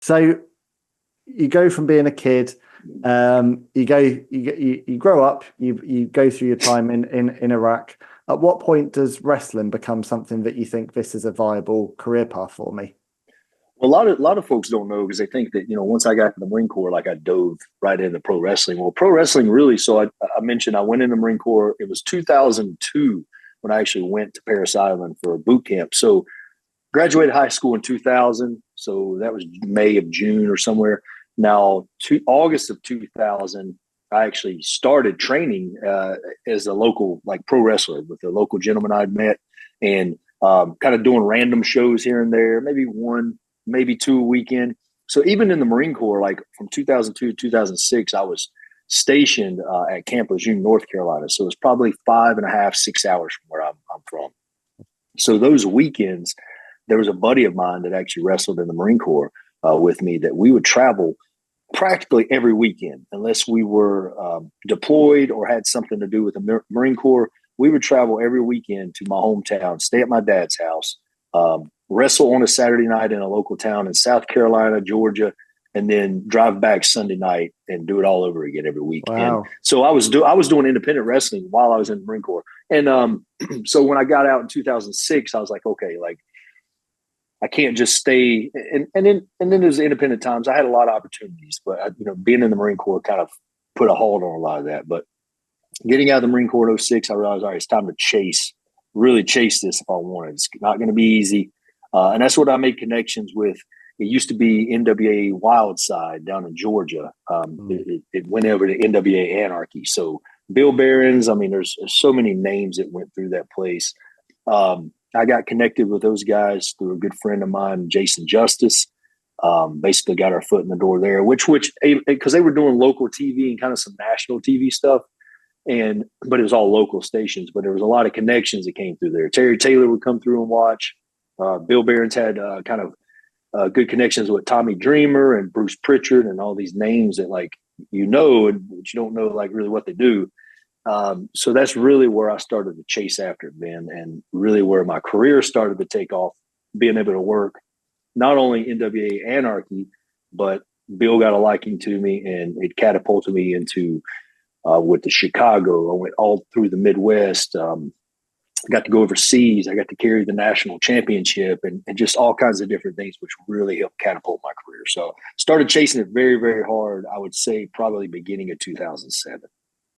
So you go from being a kid, you grow up, you go through your time in Iraq. At what point does wrestling become something that you think this is a viable career path for me? Well, a lot of folks don't know because they think that, once I got to the Marine Corps, like I dove right into pro wrestling. Well, pro wrestling really, so I mentioned I went in the Marine Corps. It was 2002 when I actually went to Paris Island for a boot camp. So graduated high school in 2000. So that was May of June or somewhere. Now, August of 2000, I actually started training as a local like pro wrestler with a local gentleman I'd met, and kind of doing random shows here and there, maybe one, maybe two a weekend. So even in the Marine Corps, like from 2002 to 2006, I was stationed at Camp Lejeune, North Carolina. So it's probably 5.5, 6 hours from where I'm from. So those weekends, there was a buddy of mine that actually wrestled in the Marine Corps with me that we would travel practically every weekend, unless we were deployed or had something to do with the Marine Corps. We would travel every weekend to my hometown, stay at my dad's house, wrestle on a Saturday night in a local town in South Carolina, Georgia, and then drive back Sunday night and do it all over again every weekend. Wow. So I was doing independent wrestling while I was in the Marine Corps. And so when I got out in 2006, I was like, okay, like I can't just stay. And then there's the independent times. I had a lot of opportunities, but being in the Marine Corps kind of put a hold on a lot of that. But getting out of the Marine Corps in '06, I realized, all right, it's time to really chase this if I want it. It's not going to be easy. And that's what I made connections with. It used to be NWA Wild Side down in Georgia. It went over to NWA Anarchy. So Bill Barons, I mean, there's so many names that went through that place. I got connected with those guys through a good friend of mine, Jason Justice. Basically got our foot in the door there, which because they were doing local TV and kind of some national TV stuff. But it was all local stations, but there was a lot of connections that came through there. Terry Taylor would come through and watch. Bill Barons had kind of good connections with Tommy Dreamer and Bruce Pritchard and all these names that but you don't know like really what they do. So that's really where I started to chase after it, Ben, and really where my career started to take off, being able to work not only NWA Anarchy, but Bill got a liking to me and it catapulted me into with the Chicago. I went all through the Midwest. I got to go overseas. I got to carry the national championship and just all kinds of different things, which really helped catapult my career. So started chasing it very, very hard. I would say probably beginning of 2007.